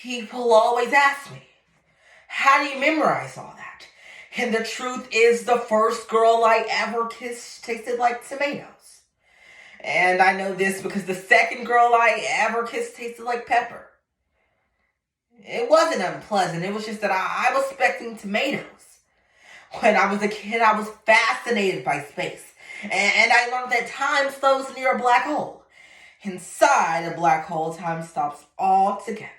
People always ask me, how do you memorize all that? And the truth is, the first girl I ever kissed tasted like tomatoes. And I know this because the second girl I ever kissed tasted like pepper. It wasn't unpleasant, it was just that I was expecting tomatoes. When I was a kid, I was fascinated by space. And I learned that time slows near a black hole. Inside a black hole, time stops altogether.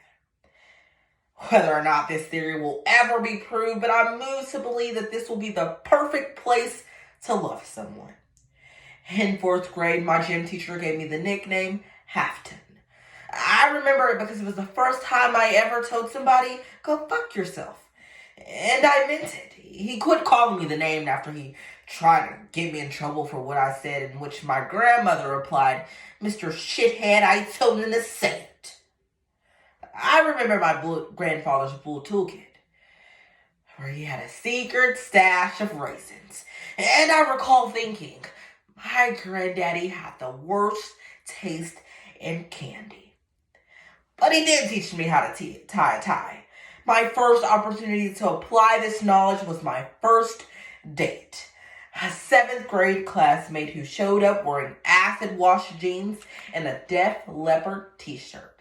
Whether or not this theory will ever be proved, but I'm moved to believe that this will be the perfect place to love someone. In fourth grade, my gym teacher gave me the nickname Halfton. I remember it because it was the first time I ever told somebody, go fuck yourself. And I meant it. He quit calling me the name after he tried to get me in trouble for what I said, in which my grandmother replied, Mr. Shithead, I told him to say it. I remember my grandfather's blue toolkit, where he had a secret stash of raisins. And I recall thinking, my granddaddy had the worst taste in candy. But he did teach me how to tie a tie. My first opportunity to apply this knowledge was my first date. A 7th grade classmate who showed up wearing acid wash jeans and a Def Leppard t-shirt.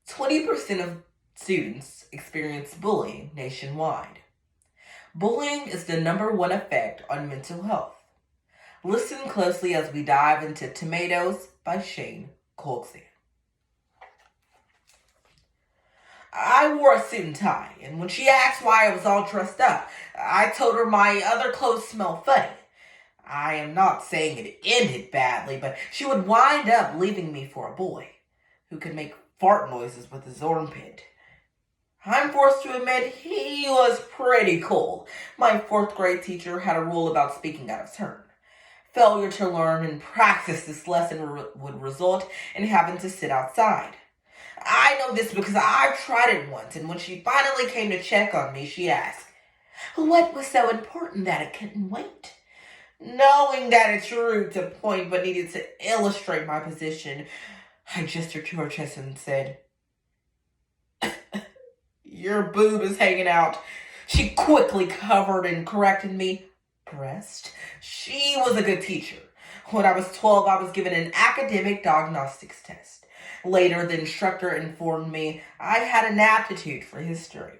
20% of students experience bullying nationwide. Bullying is the #1 effect on mental health. Listen closely as we dive into Tomatoes by Shane Koyczan. I wore a suit and tie, and when she asked why I was all dressed up, I told her my other clothes smelled funny. I am not saying it ended badly, but she would wind up leaving me for a boy who could make fart noises with his armpit. I'm forced to admit he was pretty cool. My 4th grade teacher had a rule about speaking out of turn. Failure to learn and practice this lesson would result in having to sit outside. I know this because I tried it once, and when she finally came to check on me, she asked, what was so important that it couldn't wait? Knowing that it's rude to point but needed to illustrate my position, I gestured to her chest and said, your boob is hanging out. She quickly covered and corrected me, breast. She was a good teacher. When I was 12, I was given an academic diagnostics test. Later, the instructor informed me I had an aptitude for history.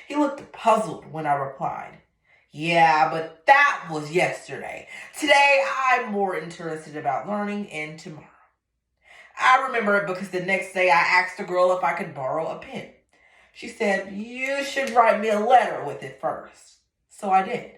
He looked puzzled when I replied, yeah, but that was yesterday. Today, I'm more interested about learning and tomorrow. I remember it because the next day I asked a girl if I could borrow a pen. She said, you should write me a letter with it first. So I did.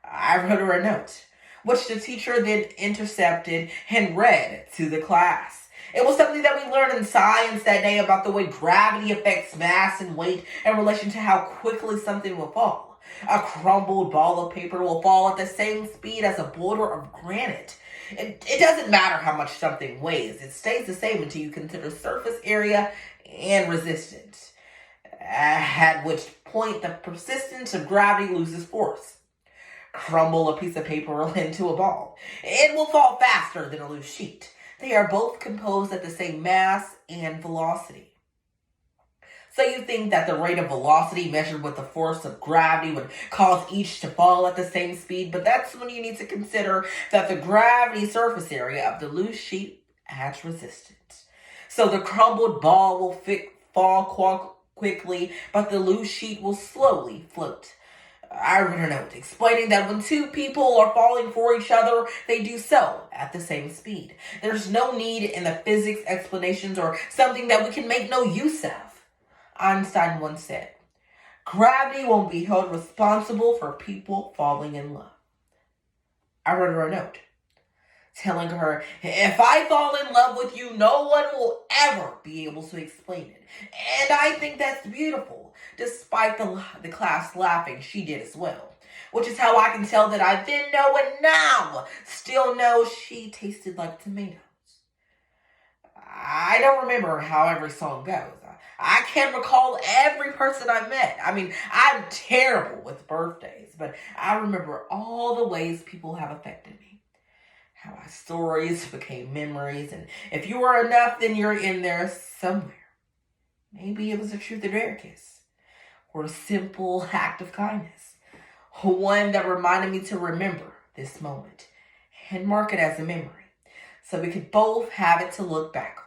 I wrote her a note, which the teacher then intercepted and read to the class. It was something that we learned in science that day about the way gravity affects mass and weight in relation to how quickly something will fall. A crumbled ball of paper will fall at the same speed as a boulder of granite. It doesn't matter how much something weighs. It stays the same until you consider surface area and resistance, at which point the persistence of gravity loses force. Crumble a piece of paper into a ball. It will fall faster than a loose sheet. They are both composed at the same mass and velocity. So you think that the rate of velocity measured with the force of gravity would cause each to fall at the same speed, but that's when you need to consider that the gravity surface area of the loose sheet adds resistance. So the crumbled ball will fall quickly, but the loose sheet will slowly float. I read a note explaining that when two people are falling for each other, they do so at the same speed. There's no need in the physics explanations or something that we can make no use of. Einstein once said, gravity won't be held responsible for people falling in love. I wrote her a note telling her, if I fall in love with you, no one will ever be able to explain it. And I think that's beautiful. Despite the class laughing, she did as well. Which is how I can tell that I then know and now still know she tasted like tomatoes. I don't remember how every song goes. I can't recall every person I met. I mean, I'm terrible with birthdays, but I remember all the ways people have affected me. how our stories became memories, and if you were enough, then you're in there somewhere. Maybe it was a truth or dare kiss, or a simple act of kindness, one that reminded me to remember this moment and mark it as a memory so we could both have it to look back on.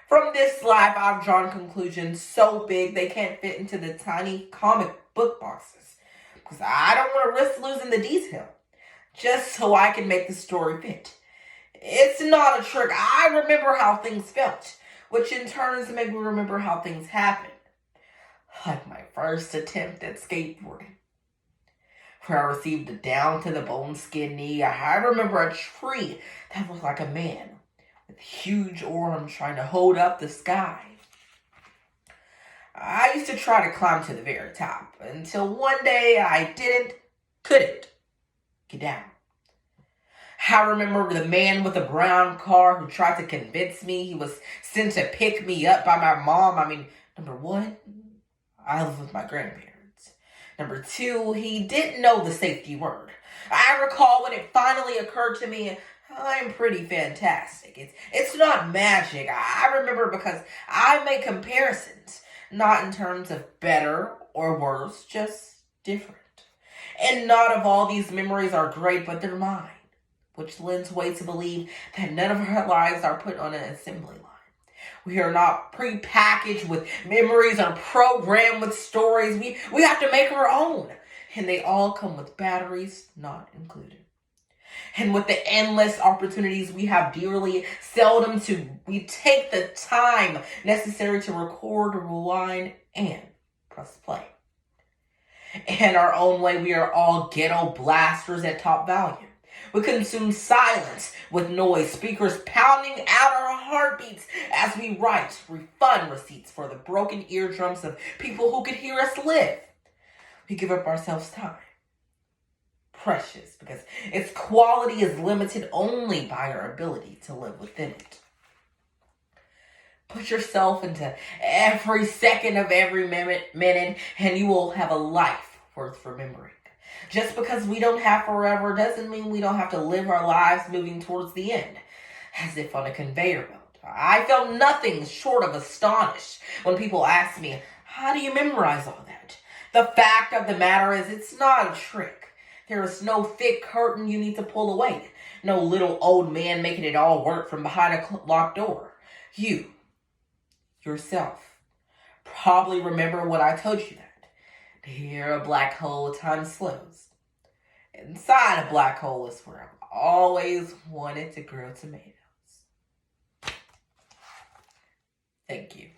From this life, I've drawn conclusions so big they can't fit into the tiny comic book boxes because I don't want to risk losing the detail just so I can make the story fit. It's not a trick. I remember how things felt, which in turn make me remember how things happened. Like my first attempt at skateboarding, where I received a down to the bone skin knee. I remember a tree that looked like a man with huge arms trying to hold up the sky. I used to try to climb to the very top until one day I couldn't get down. I remember the man with the brown car who tried to convince me he was sent to pick me up by my mom. Number one, I live with my grandparents. Number two, he didn't know the safety word. I recall when it finally occurred to me, I'm pretty fantastic. It's not magic. I remember because I make comparisons, not in terms of better or worse, just different. And not of all these memories are great, but they're mine, which lends way to believe that none of our lives are put on an assembly line. We are not pre-packaged with memories or programmed with stories. We have to make our own. And they all come with batteries not included. And with the endless opportunities we have dearly seldom we take the time necessary to record, rewind, and press play. In our own way, we are all ghetto blasters at top volume. We consume silence with noise, speakers pounding out our heartbeats as we write refund receipts for the broken eardrums of people who could hear us live. We give up ourselves time. Precious, because its quality is limited only by our ability to live within it. Put yourself into every second of every minute, and you will have a life worth remembering. Just because we don't have forever doesn't mean we don't have to live our lives moving towards the end, as if on a conveyor belt. I felt nothing short of astonished when people asked me, how do you memorize all that? The fact of the matter is, it's not a trick. There is no thick curtain you need to pull away. No little old man making it all work from behind a locked door. You, yourself, probably remember when I told you that. Near a black hole, time slows. Inside a black hole is where I've always wanted to grow tomatoes. Thank you.